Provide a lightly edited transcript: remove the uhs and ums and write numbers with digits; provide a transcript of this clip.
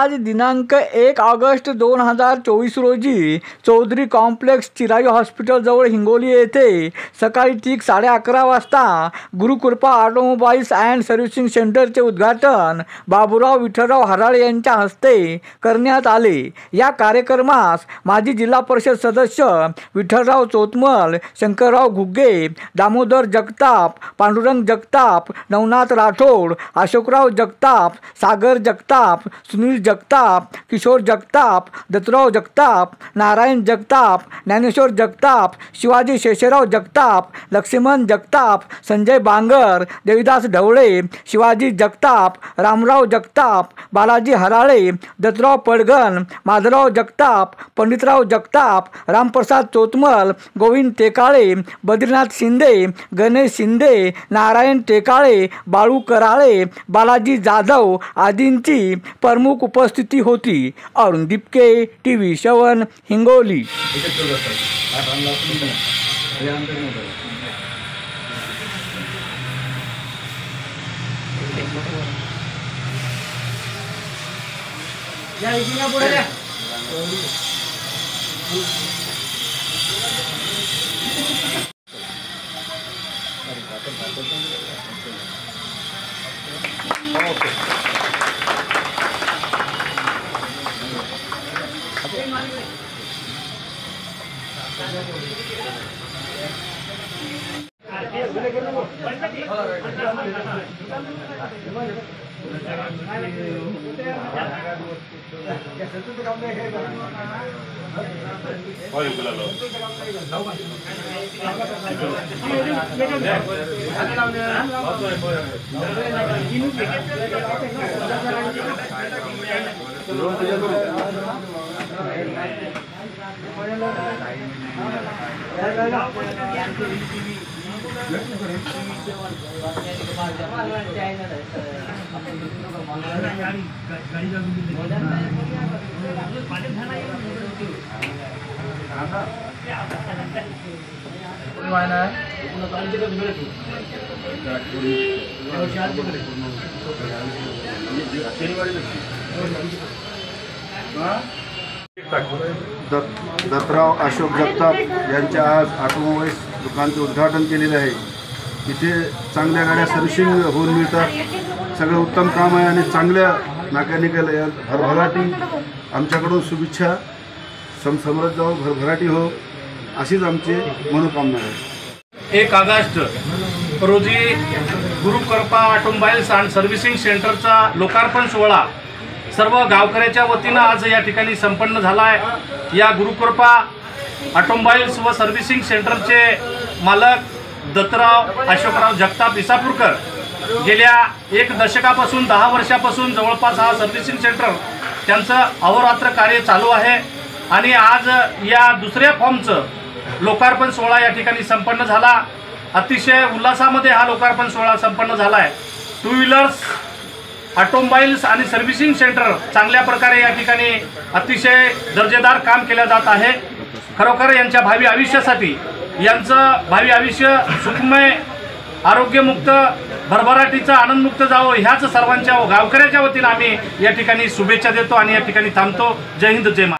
आज दिनांक 1 ऑगस्ट 2024 रोजी चौधरी कॉम्प्लेक्स चिरायू हॉस्पिटल जवळ हिंगोली येथे सकाळी ठीक 11:30 वाजता गुरुकृपा ऑटोमोबाईल्स अँड सर्व्हिसिंग सेंटरचे उद्घाटन बाबूराव विठ्ठलराव हराळे यांच्या हस्ते करण्यात आले। या कार्यक्रमास माजी जिल्हा परिषद सदस्य विठ्ठलराव चोतमल, शंकरराव घुगे, दामोदर जगताप, पांडुरंग जगताप, नवनाथ राठोड, अशोकराव जगताप, सागर जगताप, सुनील जगताप, किशोर जगताप, दत्तराव जगताप, नारायण जगताप, ज्ञानेश्वर जगताप, शिवाजी शेषराव जगताप, लक्ष्मण जगताप, संजय बांगर, देवीदास ढवळे, शिवाजी जगताप, रामराव जगताप, बालाजी हराळे, दत्तराव पडघन, माधवराव जगताप, पंडितराव जगताप, रामप्रसाद चोतमल, गोविंद टेकाळे, बद्रीनाथ शिंदे, गणेश शिंदे, नारायण टेकाळे, बाळू कराळे, बालाजी जाधव आदींची प्रमुख उपस्थिती होती। अरुण दिपके, टीव्ही 7 हिंगोली। दत्तराव अशोक जगताप यांच्या आज ऑटोमोबाईल्स दुकानाचे उद्घाटन केलेले आहे। इथे चांगल्या गाड्या सर्व्हिसिंग होऊन मिळतात। सगळं उत्तम काम आहे आणि चांगल्या मेकॅनिकल भरभराटी आमच्याकडून शुभेच्छा। समृद्ध जाओ, भरभराटी हो, अशीच आमची मनोकामना आहे। 1 ऑगस्ट रोजी गुरुकृपा ऑटोमोबाईल्स अँड सर्व्हिसिंग सेंटरचा लोकार्पण सोहळा सर्व गावकऱ्याच्या वतीनं आज या ठिकाणी संपन्न झाला आहे। या गुरुकृपा ऑटोमोबाईल्स व सर्व्हिसिंग सेंटरचे मालक दत्तराव अशोकराव जगताप इसापूरकर गेल्या 1 दशकापासून 10 वर्षापासून जवळपास हा सर्व्हिसिंग सेंटर त्यांचं अहोरात्र कार्य चालू आहे आणि आज या दुसऱ्या फॉर्मचं लोकार्पण सोहळा या ठिकाणी संपन्न झाला। अतिशय उल्हासामध्ये हा लोकार्पण सोहळा संपन्न झाला आहे। 2 व्हीलर्स ऑटोमोबाईल्स आणि सर्व्हिसिंग सेंटर चांगल्या प्रकारे या ठिकाणी अतिशय दर्जेदार काम केले जात आहे। खरोखर यांच्या भावी आयुष्यासाठी यांचं भावी आयुष्य सुखमय, आरोग्यमुक्त, भरभराटीचं आनंदमुक्त जावं ह्याच सर्वांच्या गावकऱ्याच्या वतीनं आम्ही या ठिकाणी शुभेच्छा देतो आणि या ठिकाणी थांबतो। जय हिंद, जय महाराष्ट्र।